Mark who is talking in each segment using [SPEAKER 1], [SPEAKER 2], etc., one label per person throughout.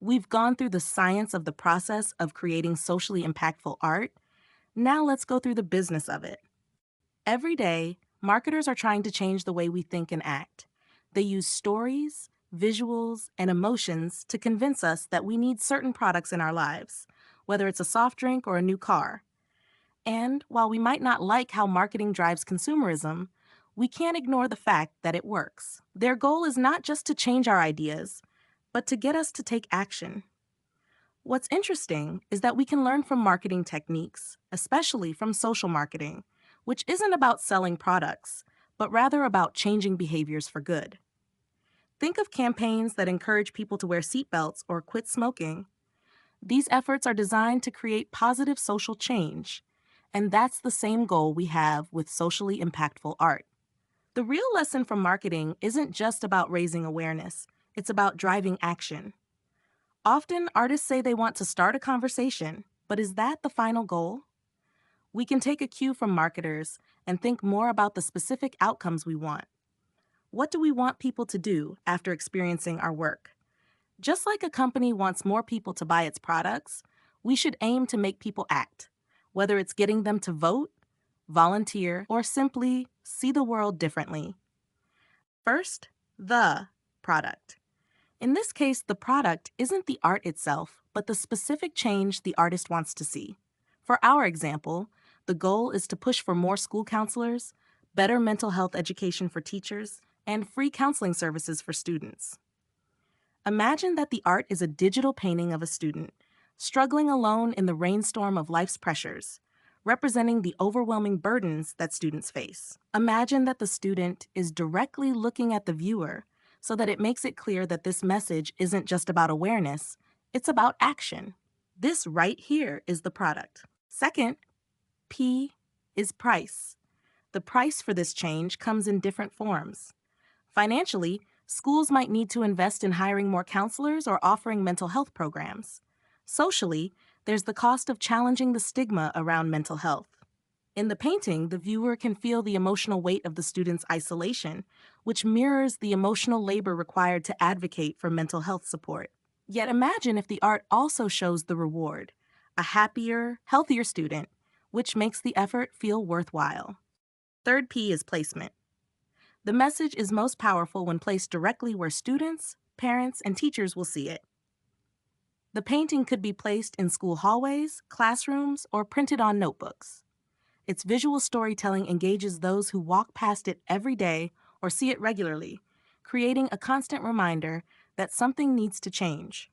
[SPEAKER 1] We've gone through the science of the process of creating socially impactful art. Now let's go through the business of it. Every day, marketers are trying to change the way we think and act. They use stories, visuals, and emotions to convince us that we need certain products in our lives, whether it's a soft drink or a new car. And while we might not like how marketing drives consumerism, we can't ignore the fact that it works. Their goal is not just to change our ideas, but to get us to take action. What's interesting is that we can learn from marketing techniques, especially from social marketing, which isn't about selling products, but rather about changing behaviors for good. Think of campaigns that encourage people to wear seatbelts or quit smoking. These efforts are designed to create positive social change, and that's the same goal we have with socially impactful art. The real lesson from marketing isn't just about raising awareness, it's about driving action. Often, artists say they want to start a conversation, but is that the final goal? We can take a cue from marketers and think more about the specific outcomes we want. What do we want people to do after experiencing our work? Just like a company wants more people to buy its products, we should aim to make people act, whether it's getting them to vote, volunteer, or simply see the world differently. First, the product. In this case, the product isn't the art itself, but the specific change the artist wants to see. For our example, the goal is to push for more school counselors, better mental health education for teachers, and free counseling services for students. Imagine that the art is a digital painting of a student, struggling alone in the rainstorm of life's pressures, representing the overwhelming burdens that students face. Imagine that the student is directly looking at the viewer so that it makes it clear that this message isn't just about awareness, it's about action. This right here is the product. Second, P is price. The price for this change comes in different forms. Financially, schools might need to invest in hiring more counselors or offering mental health programs. Socially, there's the cost of challenging the stigma around mental health. In the painting, the viewer can feel the emotional weight of the student's isolation, which mirrors the emotional labor required to advocate for mental health support. Yet imagine if the art also shows the reward, a happier, healthier student, which makes the effort feel worthwhile. Third P is placement. The message is most powerful when placed directly where students, parents, and teachers will see it. The painting could be placed in school hallways, classrooms, or printed on notebooks. Its visual storytelling engages those who walk past it every day or see it regularly, creating a constant reminder that something needs to change.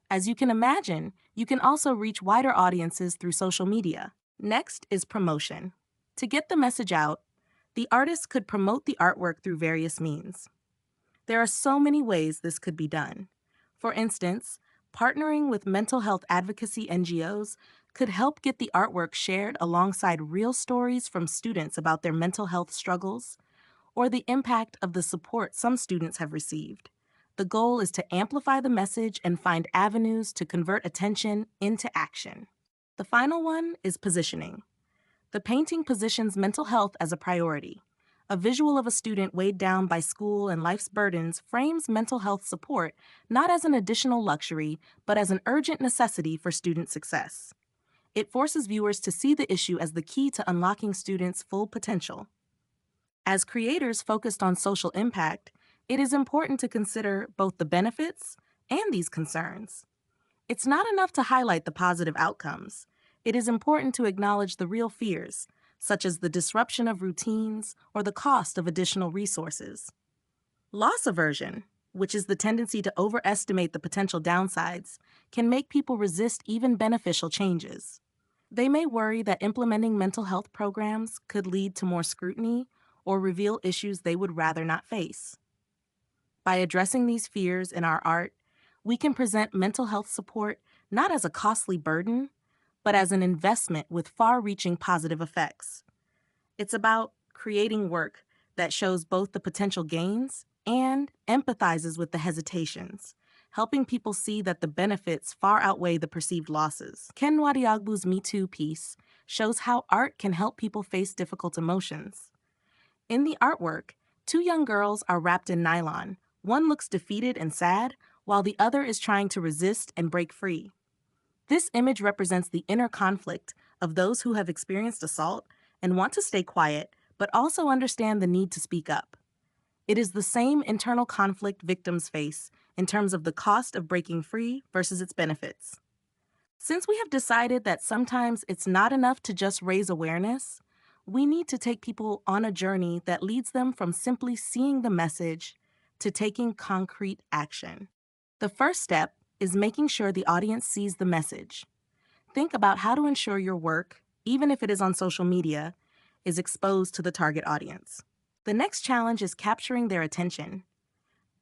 [SPEAKER 1] As you can imagine, you can also reach wider audiences through social media. Next is promotion. To get the message out, the artist could promote the artwork through various means. There are so many ways this could be done. For instance, partnering with mental health advocacy NGOs could help get the artwork shared alongside real stories from students about their mental health struggles or the impact of the support some students have received. The goal is to amplify the message and find avenues to convert attention into action. The final one is positioning. The painting positions mental health as a priority. A visual of a student weighed down by school and life's burdens frames mental health support not as an additional luxury, but as an urgent necessity for student success. It forces viewers to see the issue as the key to unlocking students' full potential. As creators focused on social impact, it is important to consider both the benefits and these concerns. It's not enough to highlight the positive outcomes. It is important to acknowledge the real fears, such as the disruption of routines or the cost of additional resources. Loss aversion, which is the tendency to overestimate the potential downsides, can make people resist even beneficial changes. They may worry that implementing mental health programs could lead to more scrutiny or reveal issues they would rather not face. By addressing these fears in our art, we can present mental health support not as a costly burden, but as an investment with far-reaching positive effects. It's about creating work that shows both the potential gains and empathizes with the hesitations, helping people see that the benefits far outweigh the perceived losses. Ken Nwadiogbu's Me Too piece shows how art can help people face difficult emotions. In the artwork, two young girls are wrapped in nylon. One looks defeated and sad, while the other is trying to resist and break free. This image represents the inner conflict of those who have experienced assault and want to stay quiet, but also understand the need to speak up. It is the same internal conflict victims face in terms of the cost of breaking free versus its benefits. Since we have decided that sometimes it's not enough to just raise awareness, we need to take people on a journey that leads them from simply seeing the message to taking concrete action. The first step is making sure the audience sees the message. Think about how to ensure your work, even if it is on social media, is exposed to the target audience. The next challenge is capturing their attention.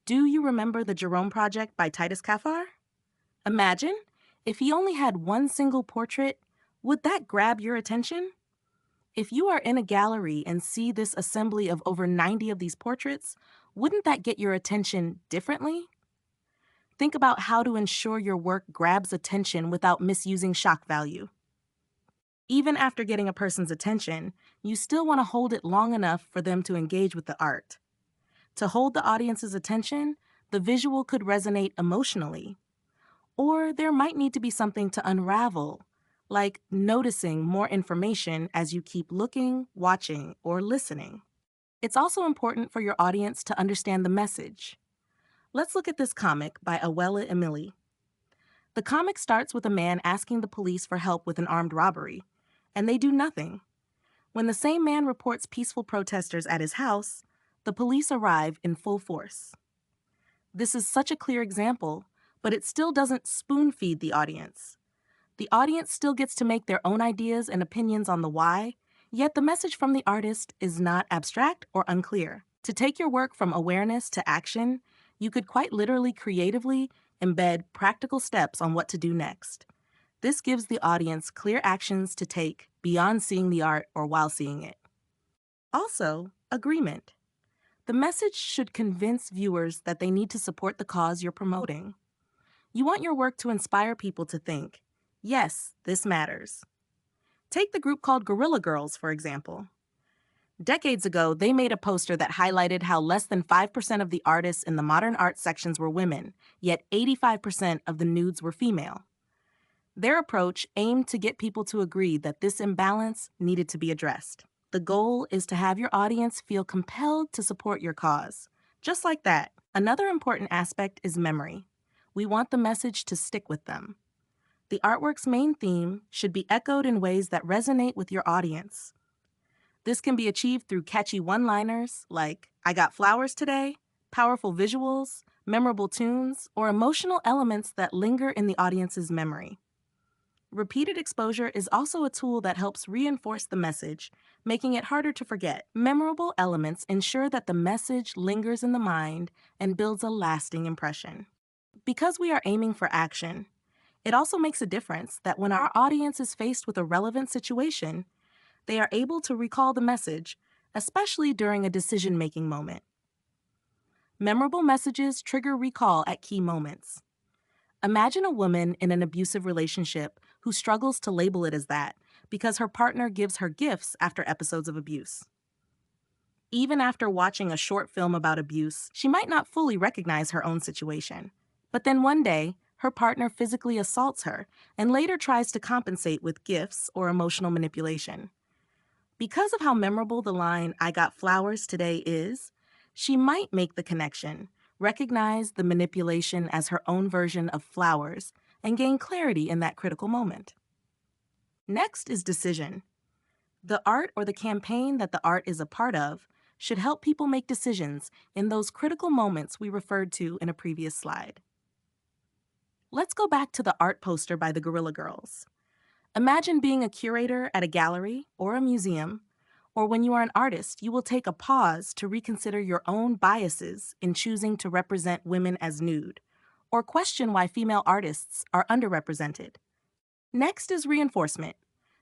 [SPEAKER 1] Do you remember the Jerome Project by Titus Kaphar? Imagine if he only had one single portrait, would that grab your attention? If you are in a gallery and see this assembly of over 90 of these portraits, wouldn't that get your attention differently? Think about how to ensure your work grabs attention without misusing shock value. Even after getting a person's attention, you still want to hold it long enough for them to engage with the art. To hold the audience's attention, the visual could resonate emotionally. Or there might need to be something to unravel, like noticing more information as you keep looking, watching, or listening. It's also important for your audience to understand the message. Let's look at this comic by Awela Emily. The comic starts with a man asking the police for help with an armed robbery, and they do nothing. When the same man reports peaceful protesters at his house, the police arrive in full force. This is such a clear example, but it still doesn't spoon-feed the audience. The audience still gets to make their own ideas and opinions on the why, yet the message from the artist is not abstract or unclear. To take your work from awareness to action, you could quite literally creatively embed practical steps on what to do next. This gives the audience clear actions to take beyond seeing the art or while seeing it. Also, agreement. The message should convince viewers that they need to support the cause you're promoting. You want your work to inspire people to think, yes, this matters. Take the group called Guerrilla Girls, for example. Decades ago, they made a poster that highlighted how less than 5% of the artists in the modern art sections were women, yet 85% of the nudes were female. Their approach aimed to get people to agree that this imbalance needed to be addressed. The goal is to have your audience feel compelled to support your cause. Just like that, another important aspect is memory. We want the message to stick with them. The artwork's main theme should be echoed in ways that resonate with your audience. This can be achieved through catchy one-liners like, "I got flowers today," powerful visuals, memorable tunes, or emotional elements that linger in the audience's memory. Repeated exposure is also a tool that helps reinforce the message, making it harder to forget. Memorable elements ensure that the message lingers in the mind and builds a lasting impression. Because we are aiming for action, it also makes a difference that when our audience is faced with a relevant situation, they are able to recall the message, especially during a decision-making moment. Memorable messages trigger recall at key moments. Imagine a woman in an abusive relationship who struggles to label it as that because her partner gives her gifts after episodes of abuse. Even after watching a short film about abuse, she might not fully recognize her own situation. But then one day, her partner physically assaults her and later tries to compensate with gifts or emotional manipulation. Because of how memorable the line, "I got flowers today" is, she might make the connection, recognize the manipulation as her own version of flowers, and gain clarity in that critical moment. Next is decision. The art or the campaign that the art is a part of should help people make decisions in those critical moments we referred to in a previous slide. Let's go back to the art poster by the Guerrilla Girls. Imagine being a curator at a gallery or a museum, or when you are an artist, you will take a pause to reconsider your own biases in choosing to represent women as nude, or question why female artists are underrepresented. Next is reinforcement.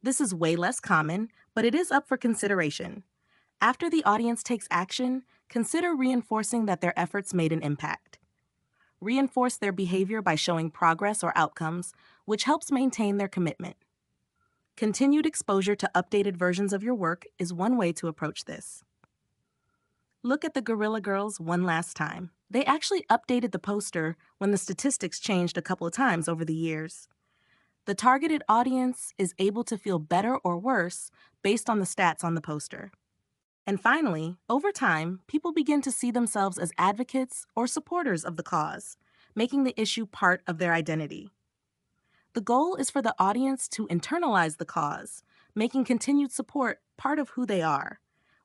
[SPEAKER 1] This is way less common, but it is up for consideration. After the audience takes action, consider reinforcing that their efforts made an impact. Reinforce their behavior by showing progress or outcomes, which helps maintain their commitment. Continued exposure to updated versions of your work is one way to approach this. Look at the Guerrilla Girls one last time. They actually updated the poster when the statistics changed a couple of times over the years. The targeted audience is able to feel better or worse based on the stats on the poster. And finally, over time, people begin to see themselves as advocates or supporters of the cause, making the issue part of their identity. The goal is for the audience to internalize the cause, making continued support part of who they are.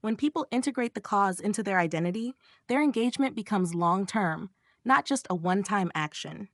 [SPEAKER 1] When people integrate the cause into their identity, their engagement becomes long term, not just a one time action.